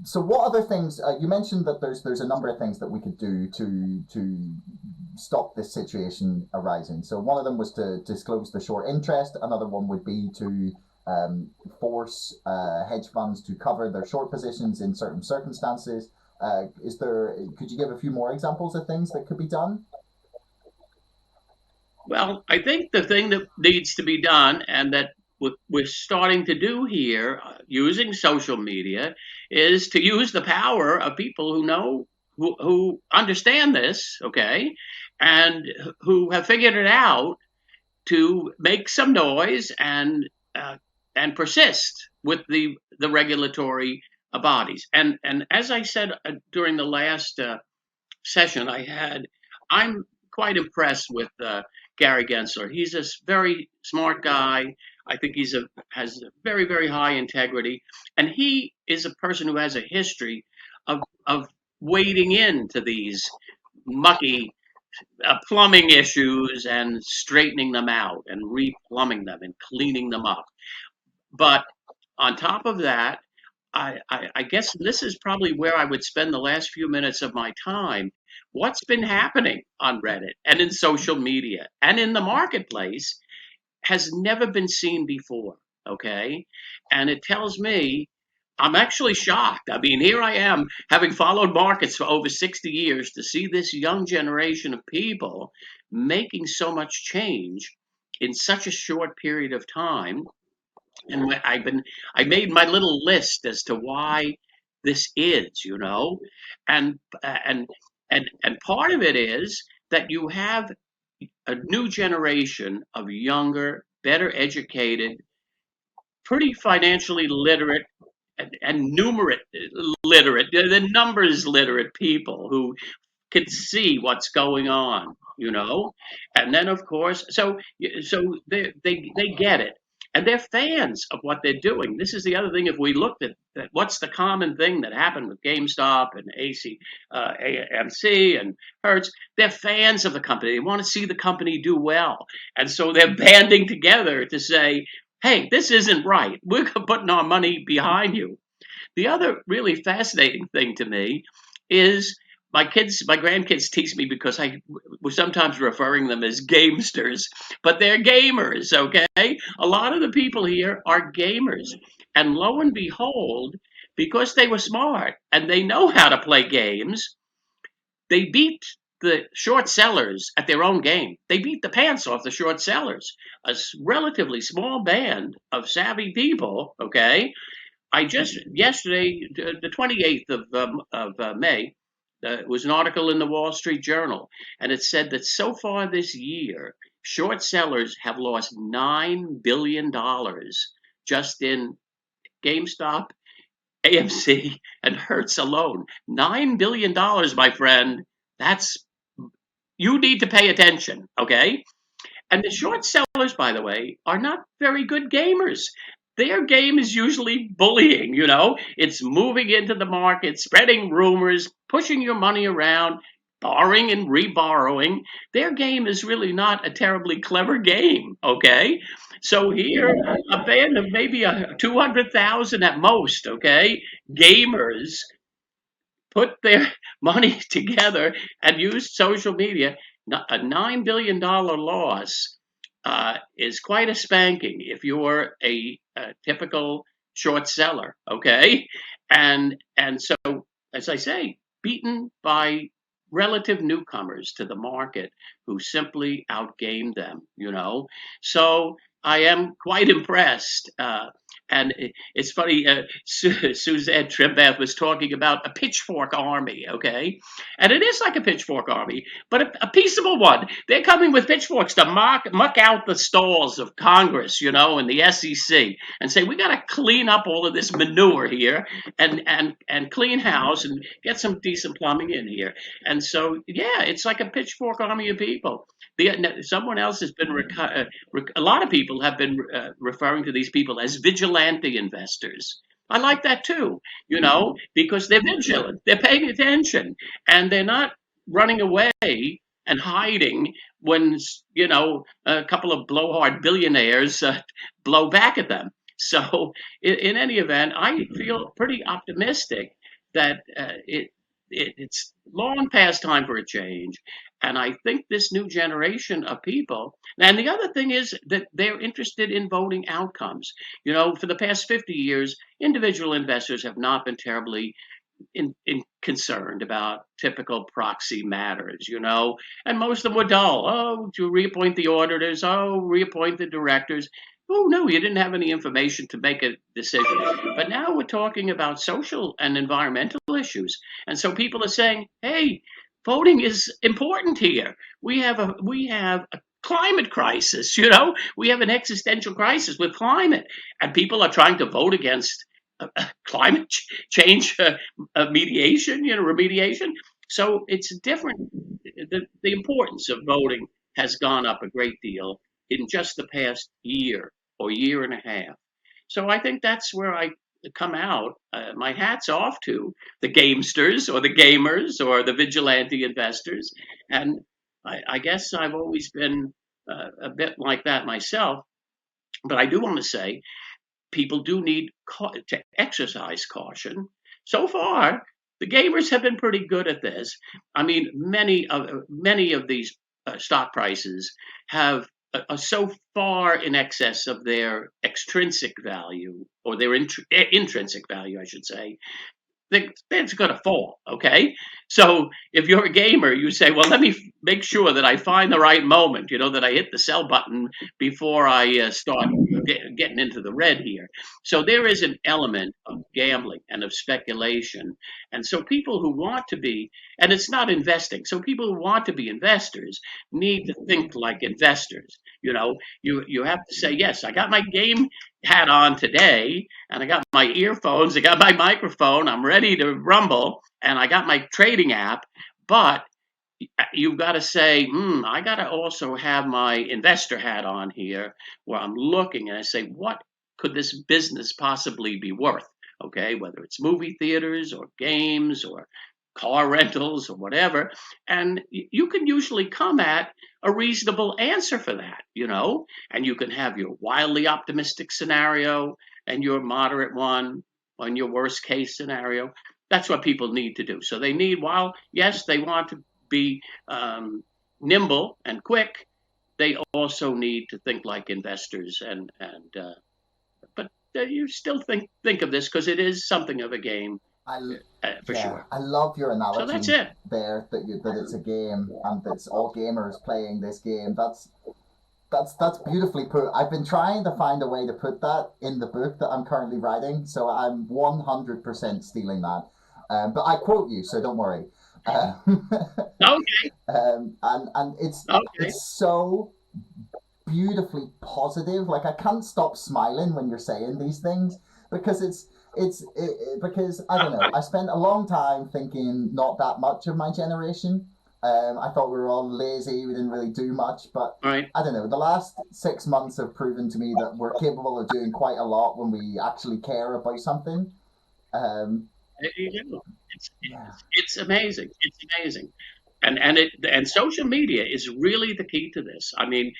So what other things you mentioned that there's a number of things that we could do to stop this situation arising. So one of them was to disclose the short interest. Another one would be to force hedge funds to cover their short positions in certain circumstances. Is there? Could you give a few more examples of things that could be done? Well, I think the thing that needs to be done, and that we're starting to do here using social media, is to use the power of people who know, who understand this, okay, and who have figured it out, to make some noise uh, and persist with the regulatory bodies. And as I said during the last session I had, I'm quite impressed with Gary Gensler. He's a very smart guy. I think has a very very high integrity, and he is a person who has a history of wading into these mucky plumbing issues and straightening them out and replumbing them and cleaning them up. But on top of that, I guess this is probably where I would spend the last few minutes of my time. What's been happening on Reddit and in social media and in the marketplace has never been seen before. Okay. And it tells me I'm actually shocked. I mean, here I am having followed markets for over 60 years to see this young generation of people making so much change in such a short period of time. And I made my little list as to why this is, and and part of it is that you have a new generation of younger, better educated, pretty financially literate and numerate literate, the numbers literate people who can see what's going on. And then of course, so they get it, and they're fans of what they're doing. This is the other thing. If we looked at what's the common thing that happened with GameStop and AMC and Hertz, they're fans of the company. They want to see the company do well, and so they're banding together to say, "Hey, this isn't right. We're putting our money behind you." The other really fascinating thing to me is my grandkids tease me because I was sometimes referring them as gamesters, but they're gamers, okay? A lot of the people here are gamers. And lo and behold, because they were smart and they know how to play games, they beat the short sellers at their own game. They beat the pants off the short sellers. A relatively small band of savvy people, okay, I just yesterday, the 28th of May, was an article in the Wall Street Journal, and it said that so far this year, short sellers have lost $9 billion just in GameStop, AMC, and Hertz alone. $9 billion, my friend. That's You need to pay attention, okay? And the short sellers, by the way, are not very good gamers. Their game is usually bullying. It's moving into the market, spreading rumors, pushing your money around, borrowing and reborrowing. Their game is really not a terribly clever game, okay? So here, a band of maybe 200,000 at most, okay, gamers put their money together and use social media. A $9 billion loss is quite a spanking if you're a typical short seller, okay? And so, as I say, beaten by relative newcomers to the market who simply outgamed them. So I am quite impressed. And it's funny, Suzanne Trimbath was talking about a pitchfork army, okay? And it is like a pitchfork army, but a peaceable one. They're coming with pitchforks to muck out the stalls of Congress, and the SEC, and say, we got to clean up all of this manure here and clean house and get some decent plumbing in here. And so, yeah, it's like a pitchfork army of people. Someone else has been, a lot of people have been referring to these people as vigilante investors. I like that too, because they're vigilant, they're paying attention, and they're not running away and hiding when, a couple of blowhard billionaires blow back at them. So in any event, I feel pretty optimistic that it's long past time for a change. And I think this new generation of people, and the other thing is that they're interested in voting outcomes. For the past 50 years, individual investors have not been terribly concerned about typical proxy matters. And most of them were dull. Oh, to reappoint the auditors. Oh, reappoint the directors. Oh, no, you didn't have any information to make a decision. But now we're talking about social and environmental issues. And so people are saying, hey, voting is important here. We have a climate crisis. We have an existential crisis with climate, and people are trying to vote against climate change remediation. So it's different. The importance of voting has gone up a great deal in just the past year or year and a half. So I think that's where I come out. My hat's off to the gamesters or the gamers or the vigilante investors. And I guess I've always been a bit like that myself. But I do want to say people do need to exercise caution. So far, the gamers have been pretty good at this. I mean, many of these stock prices have so far in excess of their extrinsic value, or their intrinsic value, I should say. It's going to fall. Okay. So if you're a gamer, you say, well, let me make sure that I find the right moment, that I hit the sell button before I start getting into the red here. So there is an element of gambling and of speculation. And so people who want to be, and it's not investing. So people who want to be investors need to think like investors. You have to say, yes, I got my game hat on today, and I got my earphones, I got my microphone, I'm ready to rumble, and I got my trading app. But you've got to say, I got to also have my investor hat on here, where I'm looking and I say, what could this business possibly be worth? Okay, whether it's movie theaters or games or car rentals or whatever. And you can usually come at a reasonable answer for that, and you can have your wildly optimistic scenario and your moderate one on your worst case scenario. That's what people need to do. So they need, while yes, they want to be nimble and quick, they also need to think like investors. But you still think of this because it is something of a game. For sure. I love your analogy. So that's it. There, that it's a game and it's all gamers playing this game. That's beautifully put. I've been trying to find a way to put that in the book that I'm currently writing, so I'm 100% stealing that. But I quote you, so don't worry. Okay. And it's so beautifully positive. Like, I can't stop smiling when you're saying these things, because because I don't know. I spent a long time thinking not that much of my generation. I thought we were all lazy. We didn't really do much, but right. I don't know. The last 6 months have proven to me that we're capable of doing quite a lot when we actually care about something. It's amazing. It's amazing. And social media is really the key to this. I mean,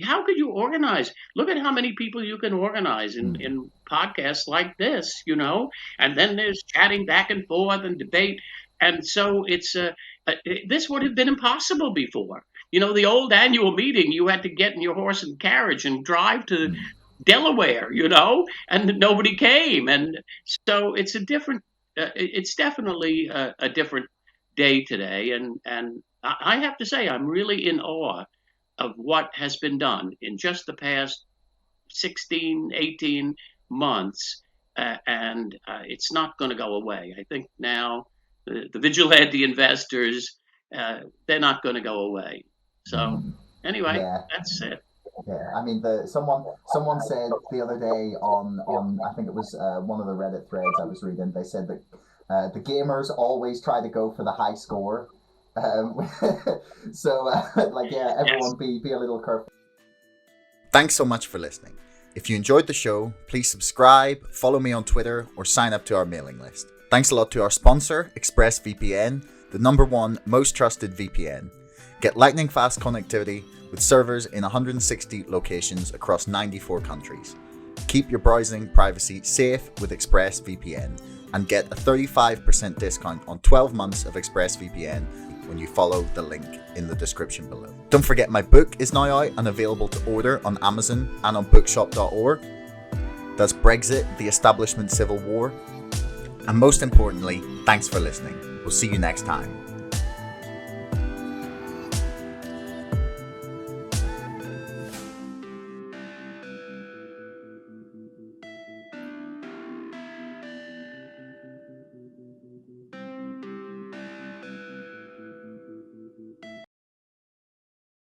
how could you organize? Look at how many people you can organize in podcasts like this, and then there's chatting back and forth and debate. And so this would have been impossible before. The old annual meeting, you had to get in your horse and carriage and drive to Delaware, and nobody came. And so it's it's definitely a different day today, and I have to say I'm really in awe of what has been done in just the past 16, 18 months, and it's not going to go away. I think now the vigilante investors, they're not going to go away. So anyway, that's it. Yeah, I mean, someone said the other day on I think it was one of the Reddit threads I was reading, they said that the gamers always try to go for the high score. So, everyone be a little careful. Thanks so much for listening. If you enjoyed the show, please subscribe, follow me on Twitter, or sign up to our mailing list. Thanks a lot to our sponsor, ExpressVPN, the #1 most trusted VPN. Get lightning fast connectivity with servers in 160 locations across 94 countries. Keep your browsing privacy safe with ExpressVPN and get a 35% discount on 12 months of ExpressVPN when you follow the link in the description below. Don't forget my book is now out and available to order on Amazon and on bookshop.org. That's Brexit, the Establishment Civil War. And most importantly, thanks for listening. We'll see you next time.